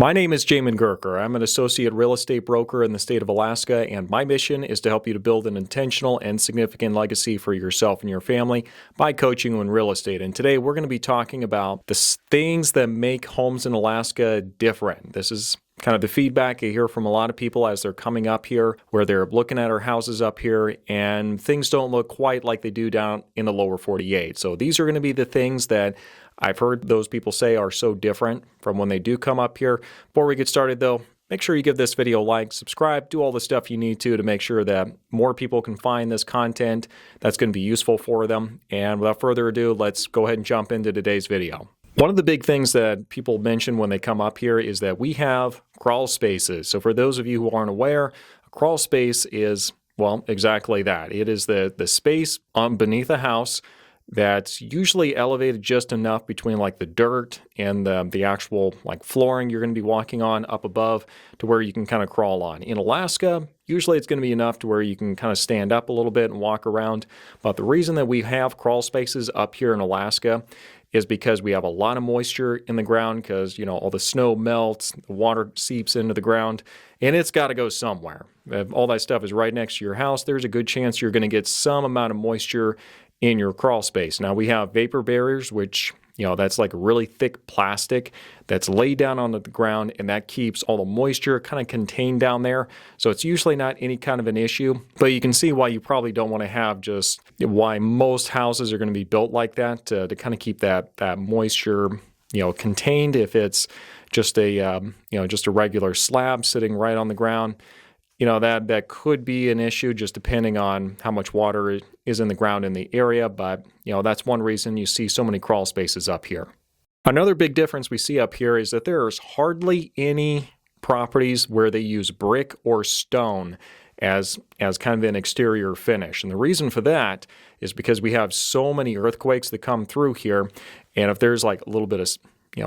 My name is Jamin Goecker. I'm an associate real estate broker in the state of Alaska, and my mission is to help you to build an intentional and significant legacy for yourself and your family by coaching you in real estate. And today we're going to be talking about the things that make homes in Alaska different. This is kind of the feedback I hear from a lot of people as they're coming up here, where they're looking at our houses up here and things don't look quite like they do down in the lower 48. So these are going to be the things that I've heard those people say are so different from when they do come up here. Before we get started though, make sure you give this video a like, subscribe, do all the stuff you need to make sure that more people can find this content that's going to be useful for them. And without further ado, let's go ahead and jump into today's video. One of the big things that people mention when they come up here is that we have crawl spaces. So for those of you who aren't aware, a crawl space is, well, exactly that. It is the space beneath a house that's usually elevated just enough between like the dirt and the actual like flooring you're going to be walking on up above to where you can kind of crawl on. In Alaska, usually it's going to be enough to where you can kind of stand up a little bit and walk around. But the reason that we have crawl spaces up here in Alaska is because we have a lot of moisture in the ground because, you know, all the snow melts, the water seeps into the ground, and it's got to go somewhere. If all that stuff is right next to your house, there's a good chance you're going to get some amount of moisture in your crawl space. Now we have vapor barriers, which, you know, that's like a really thick plastic that's laid down onto the ground, and that keeps all the moisture kind of contained down there. So it's usually not any kind of an issue, but you can see why you probably don't want to have just why most houses are going to be built like that to kind of keep that moisture, you know, contained. If it's just a, just a regular slab sitting right on the ground, you know, that could be an issue just depending on how much water is in the ground in the area. But, you know, that's one reason you see so many crawl spaces up here. Another big difference we see up here is that there's hardly any properties where they use brick or stone as kind of an exterior finish. And the reason for that is because we have so many earthquakes that come through here. And if there's like a little bit of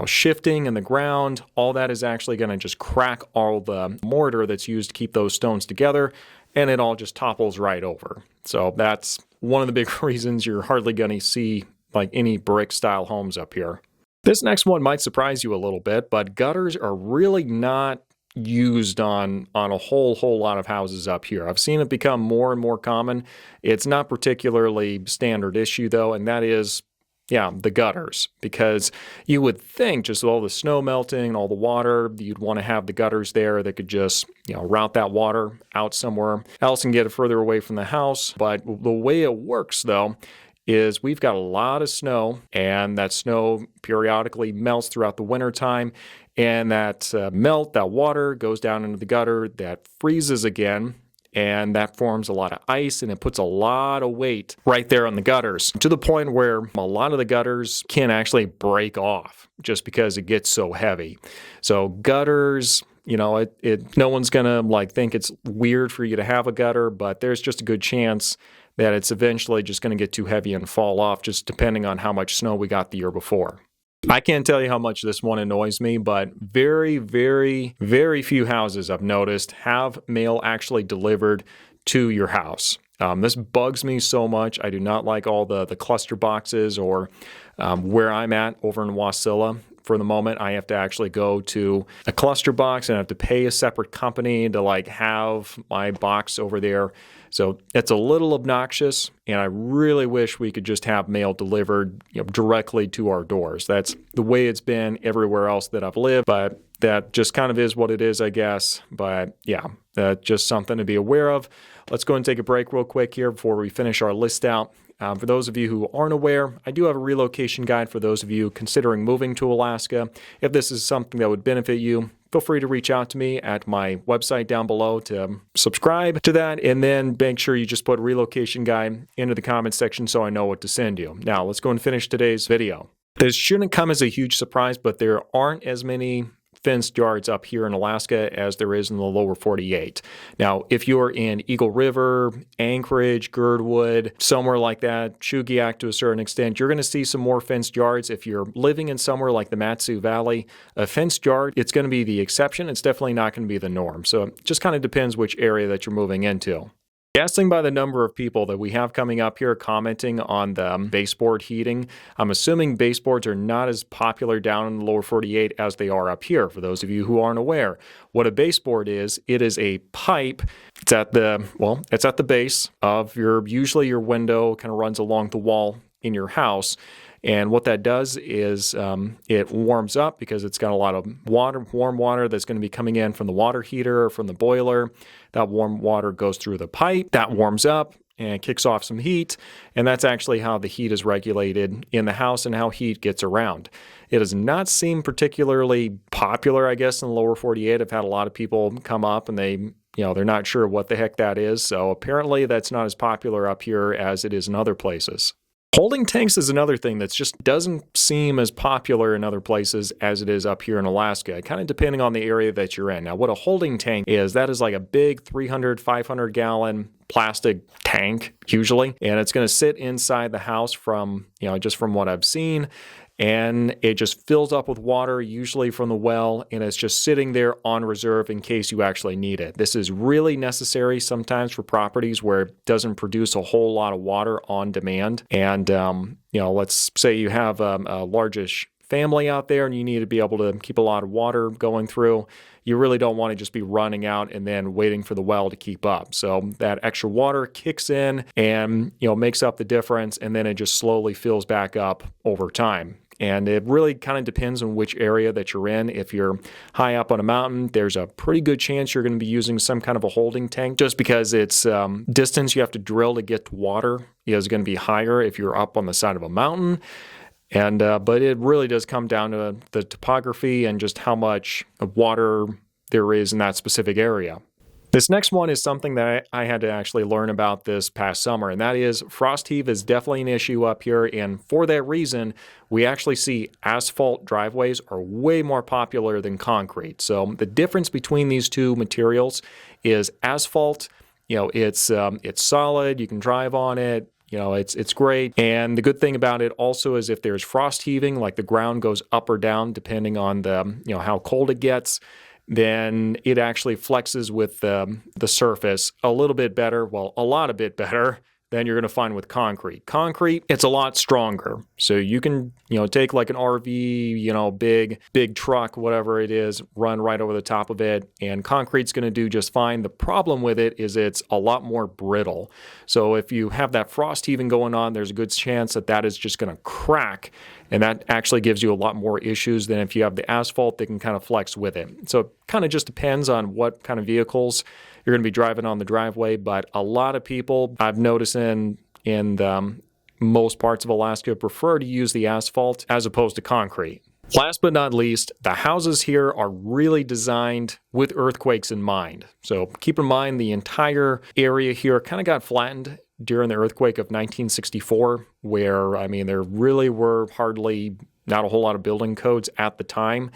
shifting in the ground, all that is actually going to just crack all the mortar that's used to keep those stones together, and it all just topples right over. So that's one of the big reasons you're hardly going to see like any brick style homes up here. This next one might surprise you a little bit, but gutters are really not used on a whole lot of houses up here. I've seen it become more and more common. It's not particularly standard issue though, and that is the gutters, because you would think just with all the snow melting, all the water, you'd want to have the gutters there that could just, route that water out somewhere else and get it further away from the house. But the way it works though is we've got a lot of snow, and that snow periodically melts throughout the winter time, and that that water goes down into the gutter, that freezes again, and that forms a lot of ice, and it puts a lot of weight right there on the gutters, to the point where a lot of the gutters can actually break off just because it gets so heavy. So gutters, no one's gonna think it's weird for you to have a gutter, but there's just a good chance that it's eventually just gonna get too heavy and fall off, just depending on how much snow we got the year before. I can't tell you how much this one annoys me, but very, very, very few houses I've noticed have mail actually delivered to your house. This bugs me so much. I do not like all the cluster boxes, or where I'm at over in Wasilla. For the moment, I have to actually go to a cluster box and I have to pay a separate company to have my box over there. So it's a little obnoxious, and I really wish we could just have mail delivered directly to our doors. That's the way it's been everywhere else that I've lived, but that just kind of is what it is, I guess. But yeah, just something to be aware of. Let's go and take a break real quick here before we finish our list out. For those of you who aren't aware, I do have a relocation guide for those of you considering moving to Alaska. If this is something that would benefit you, feel free to reach out to me at my website down below to subscribe to that, and then make sure you just put relocation guide into the comments section so I know what to send you. Now, let's go and finish today's video. This shouldn't come as a huge surprise, but there aren't as many fenced yards up here in Alaska as there is in the lower 48. Now, if you're in Eagle River, Anchorage, Girdwood, somewhere like that, Chugiak to a certain extent, you're going to see some more fenced yards. If you're living in somewhere like the Mat-Su Valley, a fenced yard, it's going to be the exception. It's definitely not going to be the norm. So it just kind of depends which area that you're moving into. Guessing by the number of people that we have coming up here commenting on the baseboard heating, I'm assuming baseboards are not as popular down in the lower 48 as they are up here. For those of you who aren't aware, what a baseboard is, it is a pipe. It's at the base of usually your window, kind of runs along the wall in your house. And what that does is it warms up because it's got a lot of warm water that's going to be coming in from the water heater or from the boiler. That warm water goes through the pipe, that warms up and kicks off some heat. And that's actually how the heat is regulated in the house and how heat gets around. It does not seem particularly popular, I guess, in the lower 48. I've had a lot of people come up and they're not sure what the heck that is. So apparently that's not as popular up here as it is in other places. Holding tanks is another thing that just doesn't seem as popular in other places as it is up here in Alaska, kind of depending on the area that you're in. Now, what a holding tank is, that is like a big 300, 500 gallon plastic tank, usually, and it's going to sit inside the house from what I've seen. And it just fills up with water, usually from the well, and it's just sitting there on reserve in case you actually need it. This is really necessary sometimes for properties where it doesn't produce a whole lot of water on demand. And, let's say you have a largish family out there and you need to be able to keep a lot of water going through. You really don't want to just be running out and then waiting for the well to keep up. So that extra water kicks in and, makes up the difference, and then it just slowly fills back up over time. And it really kind of depends on which area that you're in. If you're high up on a mountain, there's a pretty good chance you're going to be using some kind of a holding tank, just because it's distance you have to drill to get to water is going to be higher if you're up on the side of a mountain. And but it really does come down to the topography and just how much water there is in that specific area. This next one is something that I had to actually learn about this past summer, and that is frost heave is definitely an issue up here, and for that reason, we actually see asphalt driveways are way more popular than concrete. So the difference between these two materials is asphalt, it's solid, you can drive on it, it's great. And the good thing about it also is if there's frost heaving, like the ground goes up or down depending on how cold it gets, then it actually flexes with the surface a little bit better, a lot a bit better than you're going to find with concrete. Concrete, it's a lot stronger. So you can, take like an RV, big truck, whatever it is, run right over the top of it, and concrete's going to do just fine. The problem with it is it's a lot more brittle. So if you have that frost heaving going on, there's a good chance that is just going to crack, and that actually gives you a lot more issues than if you have the asphalt that can kind of flex with it. So it kind of just depends on what kind of vehicles you're going to be driving on the driveway, but a lot of people I've noticed in most parts of Alaska prefer to use the asphalt as opposed to concrete. Last but not least, the houses here are really designed with earthquakes in mind. So keep in mind the entire area here kind of got flattened during the earthquake of 1964, where, there really were not a whole lot of building codes at the time.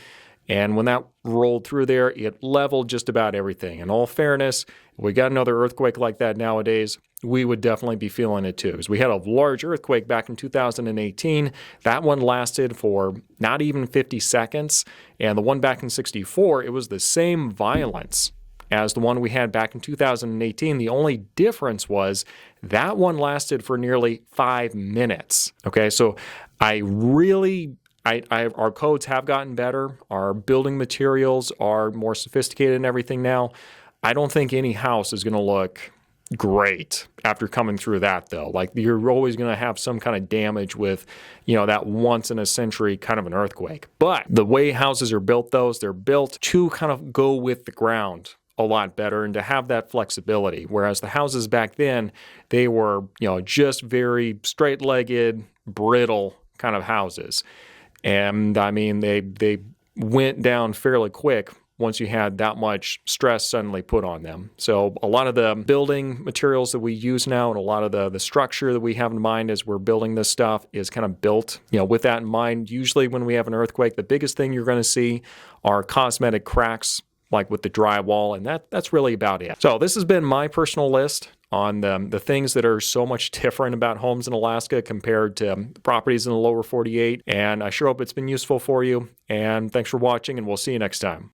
And when that rolled through there, it leveled just about everything. In all fairness, if we got another earthquake like that nowadays, we would definitely be feeling it too. Because we had a large earthquake back in 2018. That one lasted for not even 50 seconds. And the one back in 64, it was the same violence as the one we had back in 2018. The only difference was that one lasted for nearly 5 minutes. Okay, so our codes have gotten better. Our building materials are more sophisticated and everything now. I don't think any house is going to look great after coming through that, though. Like, you're always going to have some kind of damage with, that once in a century kind of an earthquake. But the way houses are built, they're built to kind of go with the ground a lot better and to have that flexibility. Whereas the houses back then, they were, just very straight-legged, brittle kind of houses. And they went down fairly quick once you had that much stress suddenly put on them. So a lot of the building materials that we use now and a lot of the structure that we have in mind as we're building this stuff is kind of built, with that in mind. Usually when we have an earthquake, the biggest thing you're going to see are cosmetic cracks, like with the drywall, and that's really about it. So this has been my personal list on the things that are so much different about homes in Alaska compared to properties in the lower 48. And I sure hope it's been useful for you. And thanks for watching, and we'll see you next time.